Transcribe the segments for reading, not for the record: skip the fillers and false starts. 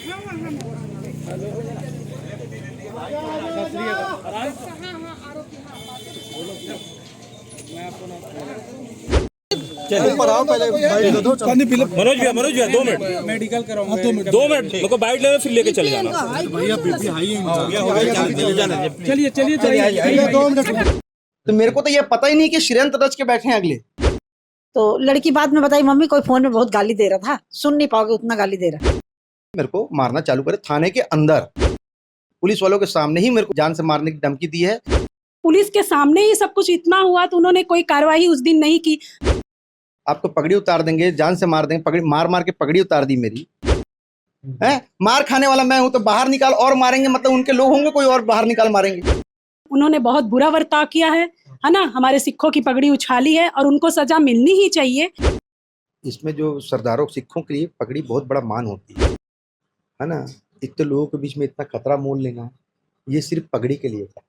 मनोज भैया 2 minute medical कराऊंगा। 2 minute मेरे को बाइट लेना, फिर लेके चले जाना। भैया बीपी हाई है। चलिए चलिए चलिए 2 मिनट। तो मेरे को तो ये पता ही नहीं कि षड्यंत्र रच के बैठे हैं अगले। तो लड़की बाद में बताई, मम्मी कोई फोन में बहुत गाली दे रहा था, सुन नहीं पाओगे उतना गाली दे रहा। मेरे को मारना चालू करे थाने के अंदर, पुलिस वालों के सामने ही मेरे को जान से मारने की धमकी दी है। पुलिस के सामने ही सब कुछ इतना हुआ तो उन्होंने कोई कार्रवाई उस दिन नहीं की। आपको पगड़ी उतार देंगे, जान से मार देंगे, पगड़ी मार मार के पगड़ी उतार दी मेरी है। मार खाने वाला मैं हूं तो बाहर निकाल और मारेंगे, मतलब उनके लोग होंगे कोई और बाहर निकाल मारेंगे। उन्होंने बहुत बुरा बर्ताव किया है ना, हमारे सिखों की पगड़ी उछाली है और उनको सजा मिलनी ही चाहिए। इसमें जो सरदारों सिखों के लिए पगड़ी बहुत बड़ा मान होती है ना। इतने लोगों के बीच में इतना खतरा मोल लेना, ये सिर्फ पगड़ी के लिए था।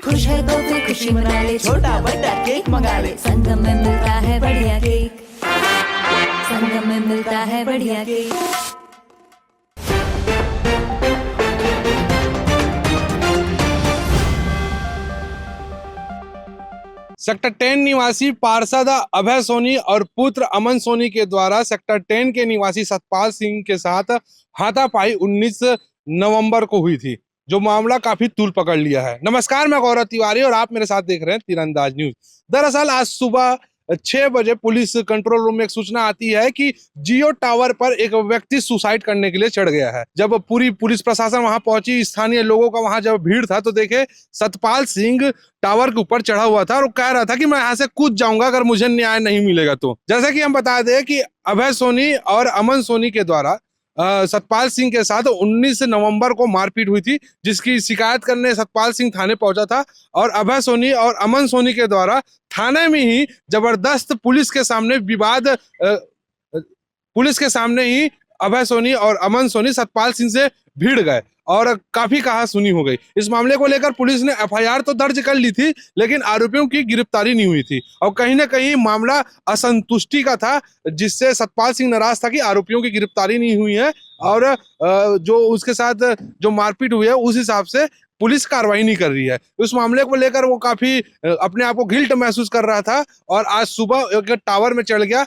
खुश है तो फिर खुशी मना ले, छोटा बड़ा केक मंगा ले, संगम में मिलता है बढ़िया केक, संगम में मिलता है बढ़िया केक। सेक्टर 10 निवासी पार्षद अभय सोनी और पुत्र अमन सोनी के द्वारा सेक्टर 10 के निवासी सतपाल सिंह के साथ हाथापाई 19 नवंबर को हुई थी, जो मामला काफी तूल पकड़ लिया है। नमस्कार, मैं गौरव तिवारी और आप मेरे साथ देख रहे हैं तीरंदाज न्यूज। दरअसल आज सुबह 6 बजे पुलिस कंट्रोल रूम में एक सूचना आती है कि जियो टावर पर एक व्यक्ति सुसाइड करने के लिए चढ़ गया है। जब पूरी पुलिस प्रशासन वहां पहुंची, स्थानीय लोगों का वहां जब भीड़ था तो देखे सतपाल सिंह टावर के ऊपर चढ़ा हुआ था और कह रहा था कि मैं यहाँ से कूद जाऊंगा अगर मुझे न्याय नहीं मिलेगा तो। जैसे कि हम बता दें कि अभय सोनी और अमन सोनी के द्वारा सतपाल सिंह के साथ 19 नवंबर को मारपीट हुई थी, जिसकी शिकायत करने सतपाल सिंह थाने पहुंचा था और अभय सोनी और अमन सोनी के द्वारा थाने में ही जबरदस्त पुलिस के सामने विवाद, पुलिस के सामने ही अभय सोनी और अमन सोनी सतपाल सिंह से भिड़ गए और काफी कहासुनी हो गई। इस मामले को लेकर पुलिस ने एफआईआर तो दर्ज कर ली थी, लेकिन आरोपियों की गिरफ्तारी नहीं हुई थी और कहीं ना कहीं मामला असंतुष्टि का था, जिससे सतपाल सिंह नाराज था कि आरोपियों की गिरफ्तारी नहीं हुई है और जो उसके साथ जो मारपीट हुई है उस हिसाब से पुलिस कार्रवाई नहीं कर रही है। उस मामले को लेकर वो काफी अपने आप को गिल्ट महसूस कर रहा था और आज सुबह एक टावर में चढ़ गया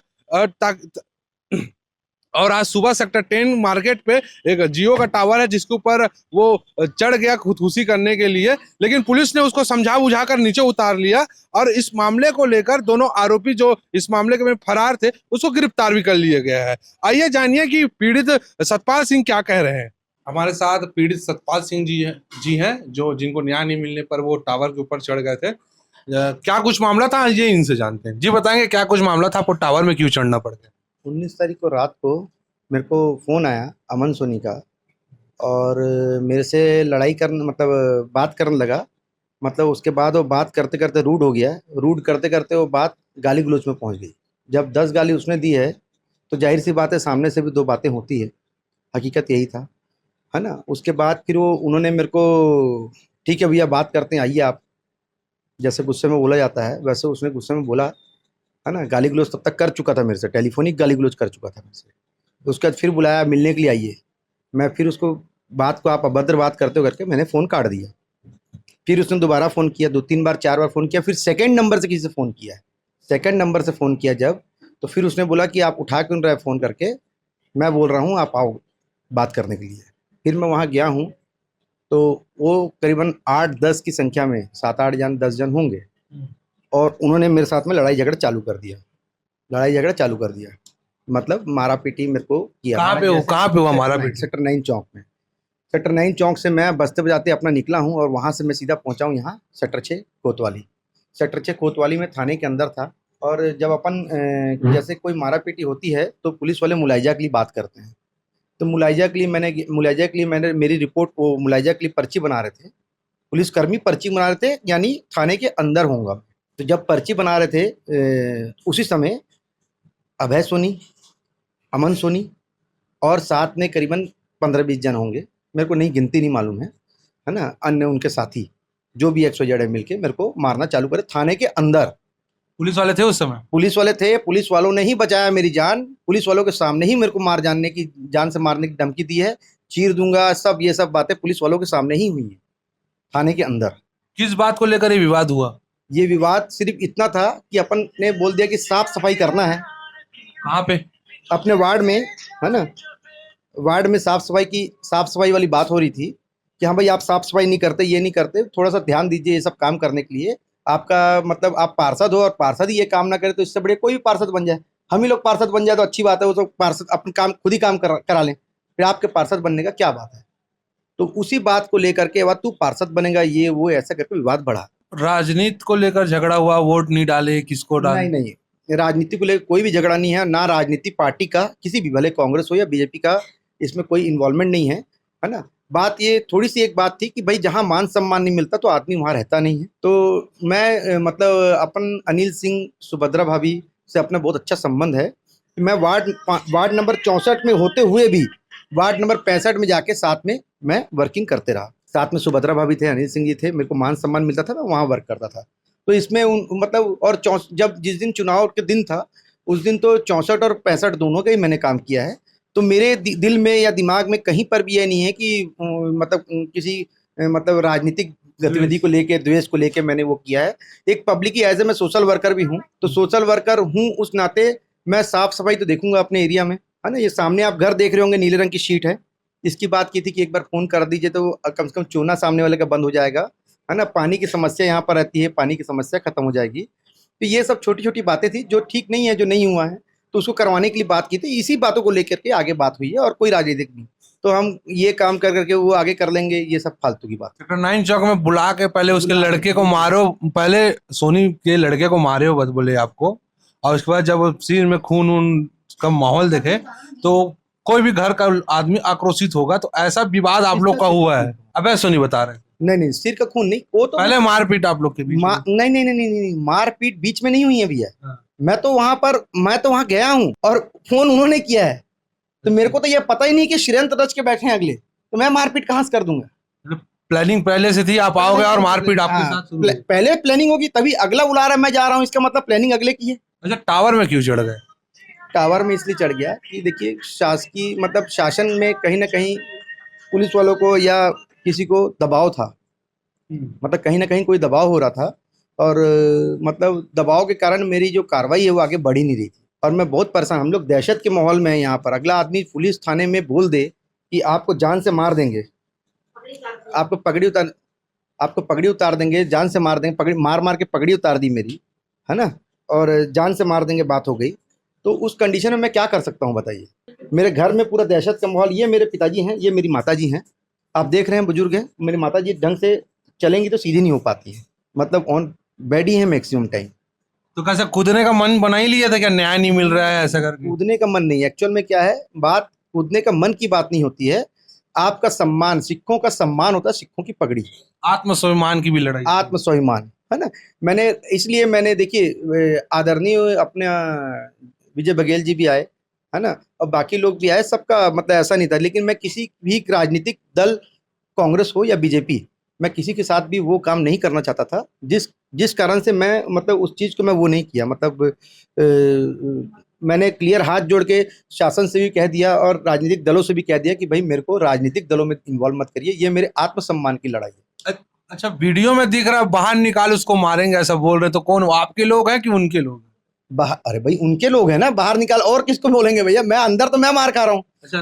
और आज सुबह सेक्टर 10 मार्केट पे एक जियो का टावर है जिसके ऊपर वो चढ़ गया खुदकुशी करने के लिए, लेकिन पुलिस ने उसको समझा बुझा कर नीचे उतार लिया और इस मामले को लेकर दोनों आरोपी जो इस मामले में फरार थे उसको गिरफ्तार भी कर लिया गया है। आइए जानिए कि पीड़ित सतपाल सिंह क्या कह रहे हैं। हमारे साथ पीड़ित सतपाल सिंह जी हैं जो जिनको न्याय नहीं मिलने पर वो टावर के ऊपर चढ़ गए थे। क्या कुछ मामला था ये इनसे जानते हैं। जी बताएंगे क्या कुछ मामला था, आपको टावर में क्यों चढ़ना पड़ गया? 19 तारीख को रात को मेरे को फ़ोन आया अमन सोनी का और मेरे से लड़ाई करने मतलब बात करने लगा। मतलब उसके बाद वो बात करते करते रूड हो गया। रूड करते करते वो बात गाली गलौज में पहुंच गई। जब 10 गाली उसने दी है तो जाहिर सी बात है सामने से भी 2 बातें होती है, हकीकत यही था, है ना। उसके बाद फिर वो उन्होंने मेरे को ठीक है भैया बात करते हैं, आइए आप, जैसे गुस्से में बोला जाता है वैसे उसने गुस्से में बोला, है ना। गाली गलौज तब तक कर चुका था मेरे से, टेलीफोनिक गाली गलौज कर चुका था मेरे से। उसके बाद फिर बुलाया मिलने के लिए आइए। मैं फिर उसको बात को आप अभद्र बात करते हो करके मैंने फ़ोन काट दिया। फिर उसने दोबारा फ़ोन किया, 2-3 बार 4 बार फ़ोन किया। फिर सेकंड नंबर से किसी से फ़ोन किया है, सेकंड नंबर से फ़ोन किया जब, तो फिर उसने बोला कि आप उठा क्यों रहे फ़ोन करके, मैं बोल रहा हूँ आप आओ बात करने के लिए। फिर मैं वहाँ गया हूँ तो वो करीबन 8-10 की संख्या में 7-8 जन 10 जन होंगे और उन्होंने मेरे साथ में लड़ाई झगड़ा चालू कर दिया। मतलब मारा पीटी मेरे को किया। कहाँ पे हुआ मारा पीटी? सेक्टर 9 चौक में। सेक्टर 9 चौक से मैं बजते बजाते अपना निकला हूँ और वहाँ से मैं सीधा पहुँचा हूँ यहाँ सेक्टर 6 कोतवाली। सेक्टर 6 कोतवाली में थाने के अंदर था और जब अपन जैसे कोई मारा पीटी होती है तो पुलिस वाले मुलायजा के लिए बात करते हैं। तो मुलायजा के लिए मैंने मेरी रिपोर्ट वो मुलायजा के लिए पर्ची बना रहे थे, पुलिसकर्मी पर्ची बना रहे थे, यानी थाने के अंदर होऊंगा। तो जब पर्ची बना रहे थे उसी समय अभय सोनी, अमन सोनी और साथ में करीबन 15-20 जन होंगे, मेरे को नहीं गिनती नहीं मालूम है ना, अन्य उनके साथी जो भी 100 जड़े मिलके मेरे को मारना चालू करे थाने के अंदर। पुलिस वाले थे उस समय? पुलिस वाले थे, पुलिस वालों ने ही बचाया मेरी जान। पुलिस वालों के सामने ही मेरे को जान से मारने की धमकी दी है, चीर दूंगा, सब ये सब बातें पुलिस वालों के सामने ही हुई है, थाने के अंदर। किस बात को लेकर ये विवाद हुआ? ये विवाद सिर्फ इतना था कि अपन ने बोल दिया कि साफ सफाई करना है कहाँ पे? अपने वार्ड में, है ना। वार्ड में साफ सफाई वाली बात हो रही थी कि हाँ भाई आप साफ सफाई नहीं करते, ये नहीं करते, थोड़ा सा ध्यान दीजिए ये सब काम करने के लिए। आपका मतलब आप पार्षद हो और पार्षद ही ये काम ना करे तो इससे बड़े कोई भी पार्षद बन जाए, हम ही लोग पार्षद बन जाए तो अच्छी बात है। वो तो पार्षद अपने काम खुद ही काम करा लें, फिर आपके पार्षद बनने का क्या बात है। तो उसी बात को लेकर के बाद तू पार्षद बनेगा, ये वो ऐसा करके विवाद बढ़ा। राजनीति को लेकर झगड़ा हुआ, वोट नहीं डाले, किसको डाले? नहीं, राजनीति को लेकर कोई भी झगड़ा नहीं है, ना राजनीति पार्टी का किसी भी, भले कांग्रेस हो या बीजेपी का, इसमें कोई इन्वॉल्वमेंट नहीं है ना। बात ये थोड़ी सी एक बात थी कि भाई जहां मान सम्मान नहीं मिलता तो आदमी वहां रहता नहीं है। तो मैं मतलब अपन अनिल सिंह, सुभद्रा भाभी से अपना बहुत अच्छा संबंध है। मैं वार्ड नंबर 64 में होते हुए भी वार्ड नंबर 65 में जाके साथ में मैं वर्किंग करते रहा। साथ में सुभद्रा भाभी थे, अनिल सिंह जी थे, मेरे को मान सम्मान मिलता था, मैं वहाँ वर्क करता था। तो इसमें मतलब और जब जिस दिन चुनाव के दिन था उस दिन तो 64 और 65 दोनों का ही मैंने काम किया है। तो मेरे दिल में या दिमाग में कहीं पर भी ये नहीं है कि मतलब किसी मतलब राजनीतिक गतिविधि को लेके, द्वेष को लेके मैंने वो किया है। एक पब्लिक ही एज ए मैं सोशल वर्कर भी हूँ, तो सोशल वर्कर हूँ उस नाते मैं साफ सफाई तो देखूंगा अपने एरिया में, है ना। ये सामने आप घर देख रहे होंगे, नीले रंग की शीट है, इसकी बात की थी कि एक बार फोन कर दीजिए तो कम से कम चूना सामने वाले का बंद हो जाएगा, है ना। पानी की समस्या यहाँ पर रहती है, पानी की समस्या खत्म हो जाएगी। तो ये सब छोटी छोटी बातें थी जो ठीक नहीं है, जो नहीं हुआ है, तो उसको करवाने के लिए बात की थी। इसी बातों को लेकर के आगे बात हुई है और कोई राजनीतिक नहीं। तो हम ये काम कर करके वो आगे कर लेंगे, ये सब फालतू की बात। सेक्टर 9 चौक में बुला के पहले उसके लड़के को मारो, पहले सोनी के लड़के को मारे हो बोले आपको, और उसके बाद जब सिर में खून उन का माहौल देखे तो कोई भी घर का आदमी आक्रोशित होगा। तो ऐसा विवाद आप लोग का हुआ है? अबे सोनी बता रहे। नहीं, सिर का खून नहीं, वो तो पहले मारपीट आप लोग के बीच में? नहीं, मारपीट बीच में नहीं हुई है भैया। हाँ। मैं तो वहां गया हूँ और फोन उन्होंने किया है, तो मेरे को तो ये पता ही नहीं कि षड्यंत्र रच के बैठे हैं अगले, तो मैं मारपीट कहाँ से कर दूंगा। प्लानिंग पहले से थी, आप आओगे और मारपीट आपके साथ शुरू हुई? पहले प्लानिंग होगी तभी अगला बुला रहा है, मैं जा रहा हूँ, इसका मतलब प्लानिंग अगले की है। अच्छा, टावर में क्यों चढ़ गए? टावर में इसलिए चढ़ गया कि देखिए शासकीय मतलब शासन में कहीं ना कहीं पुलिस वालों को या किसी को दबाव था, मतलब कहीं ना कहीं कोई दबाव हो रहा था, और मतलब दबाव के कारण मेरी जो कार्रवाई है वो आगे बढ़ ही नहीं रही थी और मैं बहुत परेशान। हम लोग दहशत के माहौल में हैं यहाँ पर। अगला आदमी पुलिस थाने में बोल दे कि आपको जान से मार देंगे, आपको पगड़ी उतार देंगे, जान से मार देंगे, पगड़ी मार के पगड़ी उतार दी मेरी, है ना, और जान से मार देंगे, बात हो गई। तो उस कंडीशन में मैं क्या कर सकता हूँ बताइए। मेरे घर में पूरा दहशत का माहौल। ये मेरे पिताजी हैं, ये मेरी माताजी हैं, आप देख रहे हैं बुजुर्ग हैं। मेरी माताजी ढंग से चलेंगी तो सीधी नहीं हो पाती है, मतलब ऑन बेड ही है मैक्सिमम टाइम। तो कैसे कूदने का मन बना ही लिया था क्या? न्याय नहीं मिल रहा है ऐसा करके? कूदने का मन नहीं, एक्चुअल में क्या है बात, कूदने का मन की बात नहीं होती है। आपका सम्मान, सिखों का सम्मान होता है, सिखों की पगड़ी, आत्मस्वाभिमान की भी लड़ाई, आत्मस्वाभिमान, है ना। मैंने देखिए आदरणीय अपने विजय बघेल जी भी आए, है ना, और बाकी लोग भी आए, सबका मतलब ऐसा नहीं था। लेकिन मैं किसी भी राजनीतिक दल, कांग्रेस हो या बीजेपी, मैं किसी के साथ भी वो काम नहीं करना चाहता था, जिस कारण से मैं मतलब उस चीज़ को मैं वो नहीं किया। मतलब मैंने क्लियर हाथ जोड़ के शासन से भी कह दिया और राजनीतिक दलों से भी कह दिया कि भाई मेरे को राजनीतिक दलों में इन्वॉल्व मत करिए, ये मेरे आत्मसम्मान की लड़ाई है। अच्छा, वीडियो में दिख रहा है बाहर निकाल उसको मारेंगे ऐसा बोल रहे, तो कौन, आपके लोग हैं कि उनके लोग? अरे भाई उनके लोग हैं ना, बाहर निकाल, और किसको बोलेंगे भैया। मैं अंदर तो मैं मार खा रहा हूँ। अच्छा,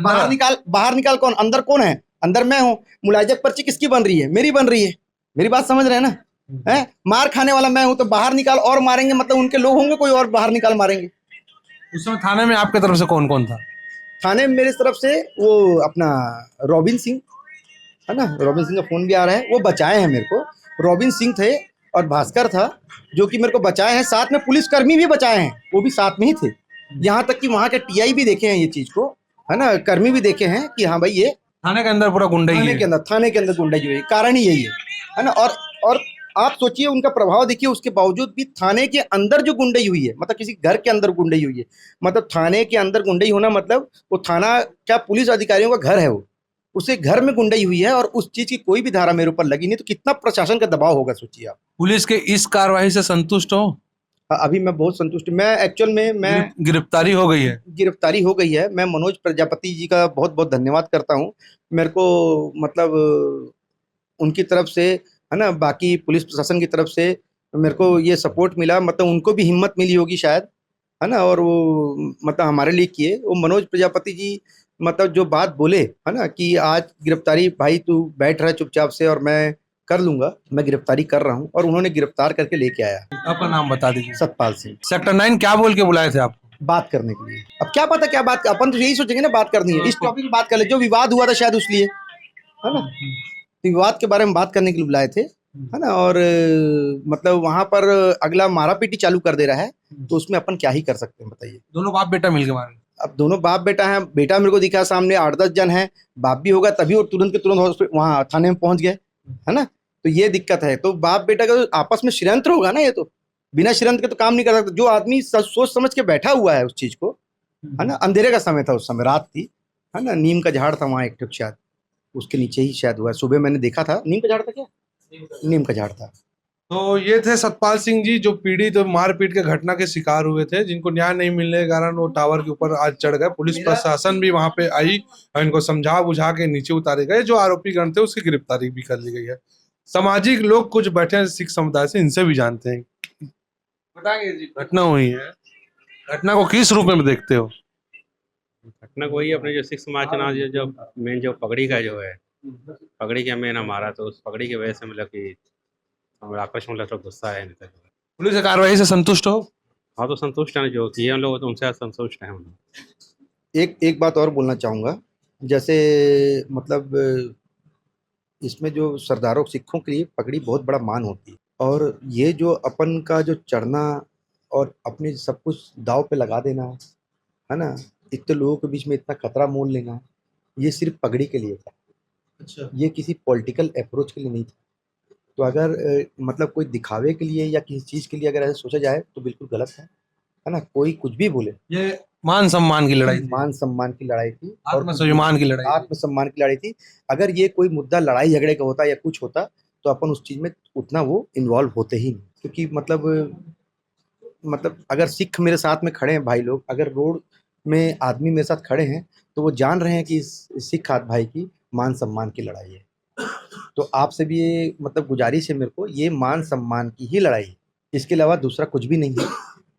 बाहर निकाल कौन, अंदर कौन है? अंदर मैं हूँ। मुलाजक पर्ची किसकी बन रही है? मेरी बन रही है। मेरी बात समझ रहे हैं ना? है, मार खाने वाला मैं हूँ, तो बाहर निकाल और मारेंगे, मतलब उनके लोग होंगे कोई और बाहर निकाल मारेंगे। उस समय थाने में आपके तरफ से कौन कौन था? थाने में मेरी तरफ से वो अपना रॉबिन सिंह, है ना, रॉबिन सिंह का फोन भी आ रहा है, वो बचाए हैं मेरे को। रॉबिन सिंह थे और भास्कर था जो कि मेरे को बचाए हैं, साथ में पुलिसकर्मी भी बचाए हैं, वो भी साथ में ही थे। यहाँ तक कि वहाँ के टीआई भी देखे हैं ये चीज को, है ना, कर्मी भी देखे हैं कि हाँ भाई ये थाने के अंदर पूरा गुंडा ही है। थाने के अंदर गुंडा ही है, कारण ही यही है ना। और आप सोचिए उनका प्रभाव देखिए, उसके बावजूद भी थाने के अंदर जो गुंडई हुई है, मतलब किसी घर के अंदर गुंडई हुई है, मतलब थाने के अंदर गुंडई होना मतलब वो थाना क्या पुलिस अधिकारियों का घर है, वो उसे घर में गुंडई हुई है और उस चीज की कोई भी धारा मेरे ऊपर लगी नहीं, तो कितना प्रशासन का दबाव होगा सोचिए आप। पुलिस के इस कार्रवाई से संतुष्ट हो? अभी मैं बहुत संतुष्ट, मैं एक्चुअल में मैं गिरफ्तारी हो गई है। गिरफ्तारी हो गई है। मैं मनोज प्रजापति जी का बहुत बहुत धन्यवाद करता हूँ। मेरे को मतलब उनकी तरफ से, है ना, बाकी पुलिस प्रशासन की तरफ से मेरे को ये सपोर्ट मिला, मतलब उनको भी हिम्मत मिली होगी शायद, है ना, और वो मतलब हमारे लिए किए। वो मनोज प्रजापति जी मतलब जो बात बोले, है ना, कि आज गिरफ्तारी, भाई तू बैठ रहा है चुपचाप से और मैं कर लूंगा, मैं गिरफ्तारी कर रहा हूँ, और उन्होंने गिरफ्तार करके लेके आया। आपका नाम बता दीजिए। सतपाल सिंह। सेक्टर 9 क्या बोल के बुलाए थे आपको? बात करने के लिए। अब क्या पता क्या बात, अपन तो यही सोचेंगे ना, बात करनी है, इस टॉपिक पे बात कर ले, जो विवाद हुआ था शायद उस लिए, है ना, तो विवाद के बारे में बात करने के लिए बुलाए थे, है ना। और मतलब वहां पर अगला मारा पीटी चालू कर दे रहा है, तो उसमें अपन क्या ही कर सकते हैं बताइए। दोनों बाप बेटा मिल के मारे। अब दोनों बाप बेटा हैं, बेटा मेरे को दिखा सामने 8-10 जन है, बाप भी होगा तभी वो तुरंत के तुरंत वहाँ थाने में पहुंच गए, है ना। तो ये दिक्कत है, तो बाप बेटा का तो आपस में षड्यंत्र होगा ना, ये तो बिना षड्यंत्र के तो काम नहीं कर सकता। जो आदमी सोच समझ के बैठा हुआ है उस चीज को, है ना, अंधेरे का समय था उस समय, रात थी, है ना, नीम का झाड़ था वहाँ एक ठो, शायद उसके नीचे ही शायद हुआ। सुबह मैंने देखा था, नीम का झाड़ था क्या, नीम का झाड़ था। तो ये थे सतपाल सिंह जी, जो पीड़ित मारपीट के घटना के शिकार हुए थे, जिनको न्याय नहीं मिलने के कारण वो टावर के ऊपर आज चढ़ गए। पुलिस प्रशासन भी वहां पे आई और इनको समझा बुझा के नीचे उतारे गए। जो आरोपी गण थे उसकी गिरफ्तारी भी कर ली गई है। सामाजिक लोग कुछ बैठे हैं सिख समुदाय से, इनसे भी जानते हैं, बताएंगे जी घटना हुई है, घटना को किस रूप में देखते हो? घटना को वही अपने जो सिख समाज के नाम जो मेन जो पगड़ी का जो है, पगड़ी के मेन हमारा, तो उस पगड़ी की वजह से मतलब कि हमारा आपस में मतलब गुस्सा है। पुलिस की कार्रवाई से संतुष्ट हो? हाँ, तो संतुष्ट है, जो किए हम लोग तो उनसे संतुष्ट हैं हम लोग। एक बात और बोलना चाहूँगा, जैसे मतलब इसमें जो सरदारों सिखों के लिए पगड़ी बहुत बड़ा मान होती है, और ये जो अपन का जो चढ़ना और अपने सब कुछ दाव पे लगा देना, है ना, इतने लोगों के बीच में इतना खतरा मोल लेना, ये सिर्फ पगड़ी के लिए था। अच्छा, ये किसी पॉलिटिकल अप्रोच के लिए नहीं था। तो अगर मतलब कोई दिखावे के लिए या किसी चीज़ के लिए अगर ऐसा सोचा जाए तो बिल्कुल गलत है ना। कोई कुछ भी बोले, ये मान सम्मान की लड़ाई थी, मान सम्मान की लड़ाई थी, आत्मसम्मान की लड़ाई, आत्मसम्मान की लड़ाई थी। अगर ये कोई मुद्दा लड़ाई झगड़े का होता या कुछ होता तो अपन उस चीज़ में उतना वो इन्वॉल्व होते ही नहीं, क्योंकि मतलब अगर सिख मेरे साथ में खड़े हैं भाई लोग, अगर रोड में आदमी मेरे साथ खड़े हैं तो वो जान रहे हैं कि सिख भाई की मान सम्मान की लड़ाई है। तो आपसे भी ये मतलब गुजारिश है मेरे को, ये मान सम्मान की ही लड़ाई है, इसके अलावा दूसरा कुछ भी नहीं है।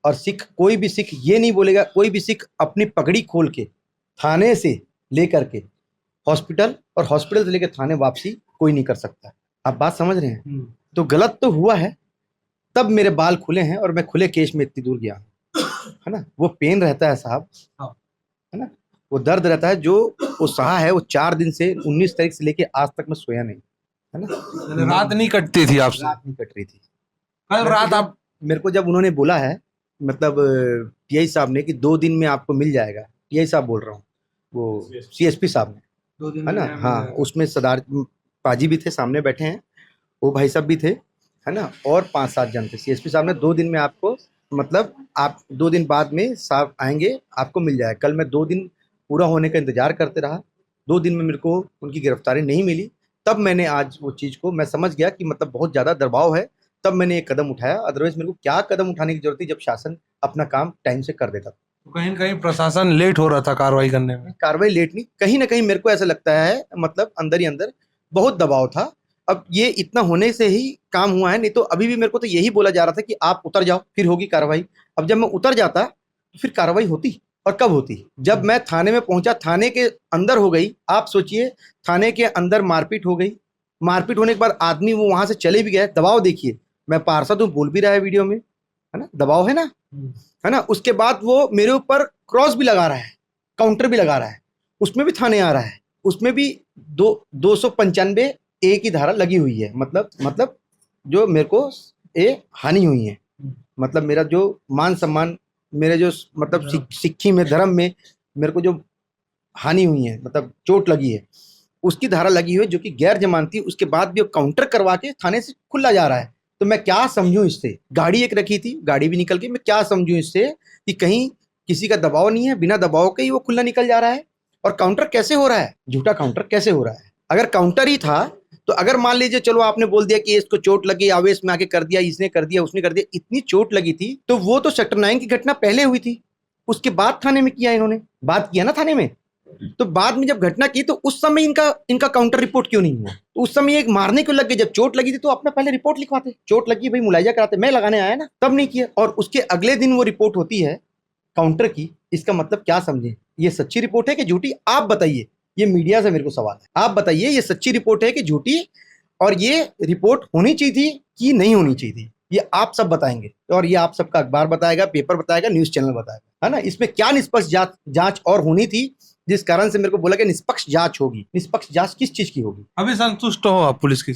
और सिख, कोई भी सिख ये नहीं बोलेगा, कोई भी सिख अपनी पगड़ी खोल के थाने से लेकर के हॉस्पिटल और हॉस्पिटल से लेकर थाने वापसी कोई नहीं कर सकता। आप बात समझ रहे हैं? तो गलत तो हुआ है, तब मेरे बाल खुले हैं और मैं खुले केश में इतनी दूर गया, है ना। वो पेन रहता है साहब, है ना, वो दर्द रहता है जो वो सहा है। वो 4 दिन से 19 तारीख से लेके आज तक मैं सोया नहीं, है ना। रात नहीं कटती थी आपसे? रात नहीं कट रही थी। कल रात आप, मेरे को जब उन्होंने बोला है, मतलब टीआई साहब ने, कि 2 दिन में आपको मिल जाएगा, टीआई साहब बोल रहा हूँ, वो सीएसपी साहब ने, 2 दिन है ना, हाँ, उसमें सरदार पाजी भी थे, सामने बैठे हैं, वो भाई साहब भी थे, है ना, और 5-7 जन थे। सीएसपी साहब ने 2 दिन में आपको, मतलब आप 2 दिन बाद में साहब आएंगे, आपको मिल जाएगा। कल मैं 2 दिन पूरा होने का इंतजार करते रहा, 2 दिन में मेरे को उनकी गिरफ्तारी नहीं मिली। तब मैंने आज वो चीज़ को मैं समझ गया कि मतलब बहुत ज़्यादा दबाव है, तब मैंने एक कदम उठाया। अदरवाइज मेरे को क्या कदम उठाने की जरूरत थी जब शासन अपना काम टाइम से कर देता था। तो कहीं न कहीं प्रशासन लेट हो रहा था कार्रवाई करने में? कार्रवाई लेट नहीं, कहीं ना कहीं मेरे को ऐसा लगता है, मतलब अंदर ही अंदर बहुत दबाव था। अब ये इतना होने से ही काम हुआ है, नहीं तो अभी भी मेरे को तो यही बोला जा रहा था कि आप उतर जाओ फिर होगी कार्रवाई। अब जब मैं उतर जाता तो फिर कार्रवाई होती, और कब होती? जब मैं थाने में पहुंचा, थाने के अंदर हो गई। आप सोचिए, थाने के अंदर मारपीट हो गई, मारपीट होने के बाद आदमी वो वहां से चले भी गए। दबाव देखिए, मैं पार्षद हूँ, बोल भी रहा है वीडियो में, है ना, दबाव है ना, है ना। उसके बाद वो मेरे ऊपर क्रॉस भी लगा रहा है, काउंटर भी लगा रहा है, उसमें भी थाने आ रहा है, उसमें भी 295 ए की धारा लगी हुई है। मतलब जो मेरे को ये हानि हुई है, मतलब मेरा जो मान सम्मान, मेरे जो मतलब सिक्खी में, धर्म में मेरे को जो हानि हुई है, मतलब चोट लगी है, उसकी धारा लगी हुई है, जो कि गैर जमानती। उसके बाद भी वो काउंटर करवा के थाने से खुला जा रहा है। तो मैं क्या समझूं इससे? गाड़ी एक रखी थी, गाड़ी भी निकल गई। मैं क्या समझूं इससे कि कहीं किसी का दबाव नहीं है, बिना दबाव के ही वो खुला निकल जा रहा है। और काउंटर कैसे हो रहा है? झूठा काउंटर कैसे हो रहा है? अगर काउंटर ही था तो अगर मान लीजिए चलो आपने बोल दिया कि इसको चोट लगी, आवेश में आके कर दिया, इसने कर दिया, उसने कर दिया, इतनी चोट लगी थी, तो वो तो सेक्टर 9 की घटना पहले हुई थी, उसके बाद थाने में किया, इन्होंने बात किया ना थाने में। तो बाद में जब घटना की तो उस समय इनका काउंटर रिपोर्ट क्यों नहीं हुआ? तो उस समय एक मारने क्यों लग गए? जब चोट लगी थी तो अपना पहले रिपोर्ट लिखवाते, चोट लगी भाई मुलायजा कराते, मैं लगाने आया ना, तब नहीं किया। और उसके अगले दिन वो रिपोर्ट होती है काउंटर की। इसका मतलब क्या समझे? ये सच्ची रिपोर्ट है कि झूठी? आप बताइए, ये मीडिया से मेरे को सवाल है, आप बताइए ये सच्ची रिपोर्ट है कि झूठी? और ये रिपोर्ट होनी चाहिए थी कि नहीं होनी चाहिए थी, ये आप सब बताएंगे। और ये आप सबका अखबार बताएगा, पेपर बताएगा, न्यूज चैनल बताएगा, है ना। इसमें क्या निष्पक्ष जांच और होनी थी, जिस कारण से मेरे को बोला कि निष्पक्ष जांच होगी। निष्पक्ष जांच किस चीज की होगी? अभी संतुष्ट हो आप पुलिस की?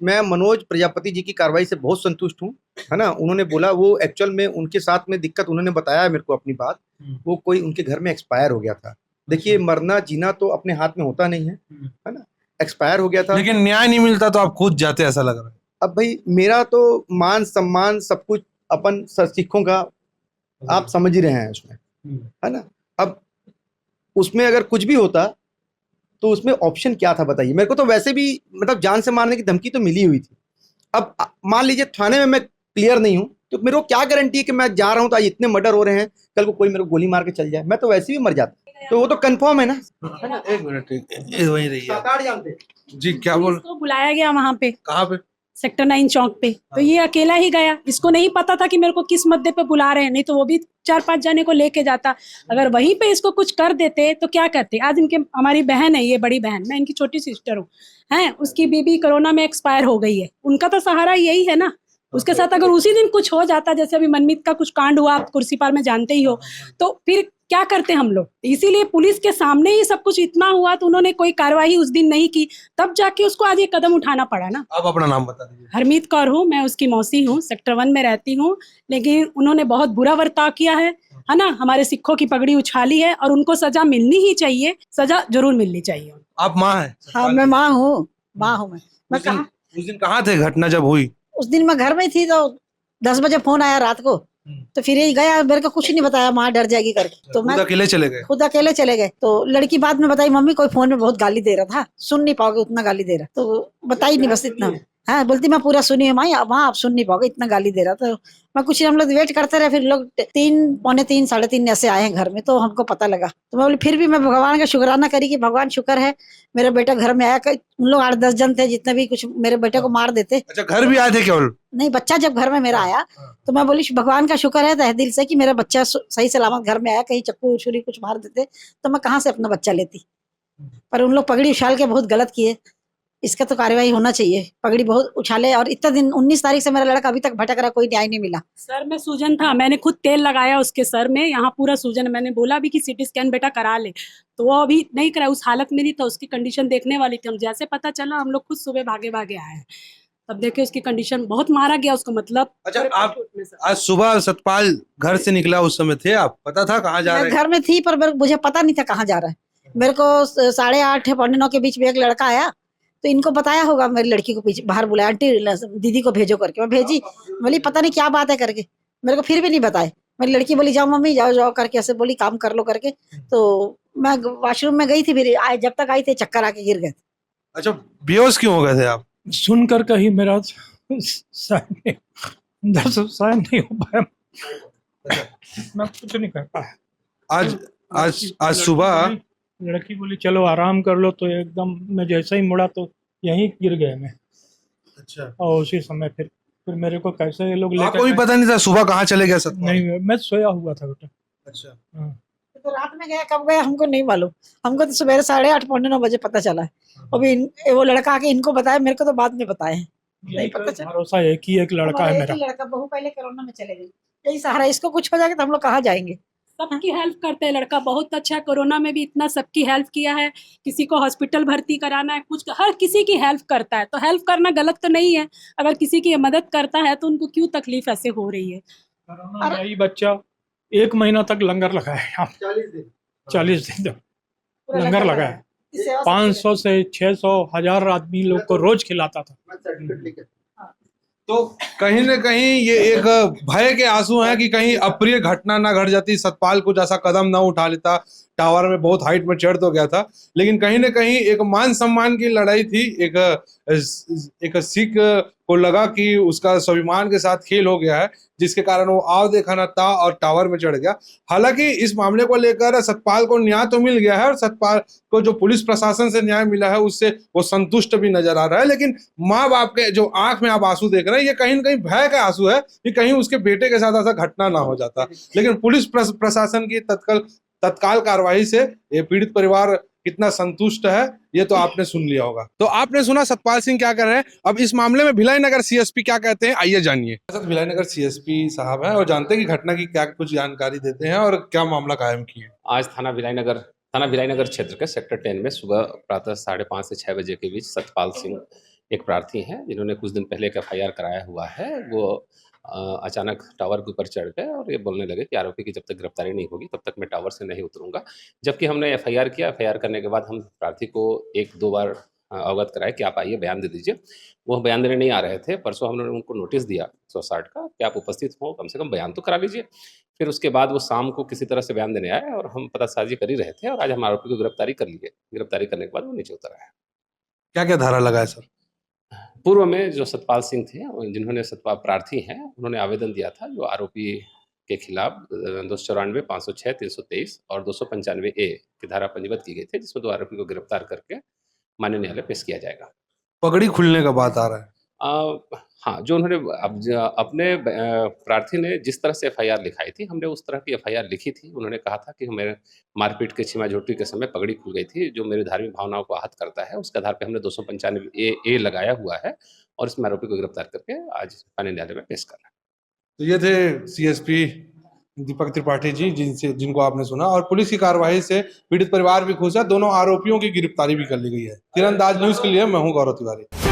मैं मनोज प्रजापति जी की कार्रवाई से बहुत संतुष्ट हूँ, है ना। उन्होंने बोला, वो एक्चुअल में उनके साथ में दिक्कत, उन्होंने बताया मेरे को अपनी बात, वो कोई उनके घर में एक्सपायर हो गया था। देखिए, मरना जीना तो अपने हाथ में होता नहीं है ना। एक्सपायर हो गया था, लेकिन न्याय नहीं मिलता तो आप खुद जाते, ऐसा लग रहा है। अब भाई मेरा तो मान सम्मान सब कुछ अपन सिखों का आप समझ ही रहे हैं उसमें, है ना। अब उसमें अगर कुछ भी होता तो उसमें ऑप्शन क्या था बताइए? मेरे को तो वैसे भी मतलब जान से मारने की धमकी तो मिली हुई थी। अब मान लीजिए थाने में मैं क्लियर नहीं हूं तो मेरे को क्या गारंटी है कि मैं जा रहा हूं तो आज इतने मर्डर हो रहे हैं, कल को कोई मेरे को गोली मार के चल जाए, मैं तो वैसे भी मर जाता। तो वो तो कंफर्म है ना। एक मिनट, वहीं रहिए। जानते जी, क्या बोल? इसको बुलाया गया वहां पे, कहाँ पे? सेक्टर 9 चौक पे, तो ये अकेला ही गया। इसको नहीं पता था कि मेरे को किस मुद्दे पे बुला रहे हैं, नहीं तो वो भी 4-5 जने को लेके जाता। अगर वहीं पे इसको कुछ कर देते तो क्या करते? आज इनके, हमारी बहन है, ये बड़ी बहन, मैं इनकी छोटी सिस्टर हूँ, हैं, उसकी बीबी कोरोना में एक्सपायर हो गई है, उनका तो सहारा यही है ना। उसके साथ अगर उसी दिन कुछ हो जाता, जैसे अभी मनमीत का कुछ कांड हुआ, आप कुर्सी पार में जानते ही हो, तो फिर क्या करते हम लोग? इसीलिए पुलिस के सामने ही सब कुछ इतना हुआ, तो उन्होंने कोई कार्रवाई उस दिन नहीं की, तब जाके उसको आज ये कदम उठाना पड़ा ना। आप अपना नाम बता दीजिए। हरमीत कौर हूँ, मैं उसकी मौसी हूँ, सेक्टर 1 में रहती हूँ, लेकिन उन्होंने बहुत बुरा बर्ताव किया है ना। हमारे सिखों की पगड़ी उछाली है और उनको सजा मिलनी ही चाहिए, सजा जरूर मिलनी चाहिए। आप माँ हैं? हाँ, मैं माँ हूँ, माँ हूँ मैं कहा, उस दिन कहाँ थे घटना जब हुई? उस दिन मैं घर में थी, तो 10 बजे फोन आया रात को, तो फिर ये गया, मेरे को कुछ नहीं बताया, माँ डर जाएगी करके, तो मैं खुद अकेले चले गए? खुद अकेले चले गए। तो लड़की बाद में बताई, मम्मी कोई फोन में बहुत गाली दे रहा था, सुन नहीं पाओगे उतना गाली दे रहा, तो बताई नहीं, बस इतना। हाँ, बोलती मैं पूरा सुनी है माँ, वहाँ आप सुन नहीं पाओगे इतना गाली दे रहा था। तो मैं कुछ नहीं, हम लोग वेट करते रहे, फिर लोग 3, पौने 3, साढ़े 3 ऐसे आए हैं घर में, तो हमको पता लगा। तो मैं बोली, फिर भी मैं भगवान का शुक्राना करी कि भगवान शुक्र है मेरा बेटा घर में आया। उन लोग 8-10 जन थे, जितने भी कुछ मेरे बेटे को मार देते। अच्छा, घर भी आए थे केवल? नहीं, बच्चा जब घर में मेरा आया तो मैं बोली भगवान का शुक्र है तहे दिल से कि मेरा बच्चा सही सलामत घर में आया, कहीं चक्कू छुरी कुछ मार देते तो मैं कहाँ से अपना बच्चा लेती। पर उन लोग पगड़ी उछाल के बहुत गलत किए, इसका तो कार्रवाई होना चाहिए। पगड़ी बहुत उछाले, और इतना दिन 19 तारीख से मेरा लड़का अभी तक भटक रहा, कोई न्याय नहीं मिला। सर में सूजन था, मैंने खुद तेल लगाया उसके सर में, यहाँ पूरा सूजन। मैंने बोला भी कि सीटी स्कैन बेटा करा ले, तो वो अभी नहीं करा, उस हालत में नहीं था, उसकी कंडीशन देखने वाली थी। हम जैसे पता चला, हम लोग खुद सुबह भागे भागे आए, तब देखे उसकी कंडीशन, बहुत मारा गया उसको, मतलब। अच्छा, आप आज सुबह सतपाल घर से निकला, उस समय थे आप? पता था कहाँ जा रहे मैं हैं? घर में थी, पर मुझे पता नहीं था कहाँ जा रहा है। मेरे को 8:30 पौने 9 के बीच में एक लड़का आया, तो इनको बताया होगा, मेरी लड़की को पीछे बाहर बुलाया, आंटी दीदी को भेजो करके। मैं भेजी, बोली पता नहीं क्या बात है करके, मेरे को फिर भी नहीं बताए। मेरी लड़की बोली जाओ मम्मी, जाओ जाओ करके, ऐसे बोली काम कर लो करके। तो मैं वॉशरूम में गई थी, फिर जब तक आई थे चक्कर आके गिर गए। अच्छा, बेहोश क्यों हो गए थे आप? सुनकर कहीं मेरा सहन नहीं हो पाया, मैं कुछ नहीं कर पाया। आज सुबह लड़की बोली चलो आराम कर लो, तो एकदम मैं जैसे ही मुड़ा तो यहीं गिर गए मैं। अच्छा, और उसी समय फिर मेरे को कैसे ये लोग आपको भी पता नहीं था सुबह कहाँ चले गए? नहीं, मैं सोया हुआ था बेटा। अच्छा, तो रात में गया, कब गया हमको नहीं मालूम। हमको तो सुबह 8:30 पौने 9 बजे पता चला है। अभी वो लड़का आके इनको बताया, मेरे को तो बाद में बताए हैं। नहीं पता चला। भरोसा है कि एक लड़का है मेरा। लड़का, बहू पहले कोरोना में चले गई, यही सहारा। इसको कुछ हो जाएगा तो हम लोग कहाँ जाएंगे? सबकी हेल्प करते हैं, लड़का बहुत अच्छा, कोरोना में भी इतना सबकी हेल्प किया है। किसी को हॉस्पिटल भर्ती कराना है, कुछ हर किसी की हेल्प करता है, तो हेल्प करना गलत तो नहीं है। अगर किसी की मदद करता है तो उनको क्यों तकलीफ ऐसे हो रही है? कोरोना में ही बच्चा 1 महीना तक लंगर लगाया है, 40 दिन तक लंगर लगाया। 500 से 600 1000 आदमी लोग को रोज खिलाता था। तो कहीं न कहीं ये एक भय के आंसू हैं कि कहीं अप्रिय घटना ना घट जाती, सतपाल कुछ ऐसा कदम ना उठा लेता, टावर में बहुत हाइट में चढ़ तो गया था, लेकिन कहीं ना कहीं एक मान सम्मान की लड़ाई थी। एक सिख को लगा कि उसका स्वाभिमान के साथ खेल हो गया है, जिसके कारण वो आव देखा न था और टावर में चढ़ गया। हालांकि इस मामले को लेकर सतपाल को न्याय तो मिल गया है और सतपाल को जो पुलिस प्रशासन से न्याय मिला है उससे वो संतुष्ट भी नजर आ रहा है। लेकिन माँ बाप के जो आंख में आप आंसू देख रहे हैं, ये कहीं न कहीं भय का आंसू है कि कहीं उसके बेटे के साथ ऐसा घटना ना हो जाता। लेकिन पुलिस प्रशासन की तत्काल कार्रवाई से ये पीड़ित परिवार कितना संतुष्ट है ये तो आपने सुन लिया होगा। तो आपने सुना सतपाल सिंह क्या कर रहे हैं। अब इस मामले में भिलाई नगर सीएसपी क्या कहते हैं, आइए जानिए। भिलाई नगर सीएसपी साहब हैं और जानते हैं कि घटना की क्या कुछ जानकारी देते हैं और क्या मामला कायम किए। आज थाना भिलाई नगर क्षेत्र के सेक्टर 10 में सुबह प्रातः 5:30 से 6 बजे के बीच सतपाल सिंह एक प्रार्थी हैं जिन्होंने कुछ दिन पहले एक FIR कराया हुआ है। वो अचानक टावर के ऊपर चढ़ गए और ये बोलने लगे कि आरोपी की जब तक गिरफ्तारी नहीं होगी तब तक मैं टावर से नहीं उतरूंगा। जबकि हमने FIR किया। FIR करने के बाद हम प्रार्थी को 1-2 बार अवगत कराए कि आप आइए बयान दे दीजिए। वो बयान देने नहीं आ रहे थे। परसों हमने उनको नोटिस दिया 160 का कि आप उपस्थित हो, कम से कम बयान तो करा लीजिए। फिर उसके बाद वो शाम को किसी तरह से बयान देने आए और हम पतासाजी कर ही रहे थे और आज हम आरोपी को गिरफ्तारी कर लिए। गिरफ्तारी करने के बाद वो नीचे उतर आए। क्या क्या धारा लगा है सर? पूर्व में जो सतपाल सिंह थे जिन्होंने सतपाल प्रार्थी हैं उन्होंने आवेदन दिया था जो आरोपी के खिलाफ 294, 506, 323 और 295A की धारा पंजीबद्ध की गई थी, जिसमें 2 आरोपी को गिरफ्तार करके माननीय न्यायालय पेश किया जाएगा। पगड़ी खुलने का बात आ रहा है। हाँ, जो उन्होंने अपने प्रार्थी ने जिस तरह से FIR लिखाई थी, हमने उस तरह की FIR लिखी थी। उन्होंने कहा था कि मेरे मारपीट के छीमा-झोंटी के समय पगड़ी खुल गई थी, जो मेरी धार्मिक भावनाओं को आहत करता है। उसके आधार पे हमने 295A लगाया हुआ है और इसमें आरोपी को गिरफ्तार करके आज माननीय न्यायालय में पेश कर रहा है। तो ये थे सीएसपी दीपक त्रिपाठी जी जिनको आपने सुना। और पुलिस की कार्रवाई से पीड़ित परिवार भी खुश है। दोनों आरोपियों की गिरफ्तारी भी कर ली गई है। तीरंदाज न्यूज के लिए मैं हूँ गौरव तिवारी।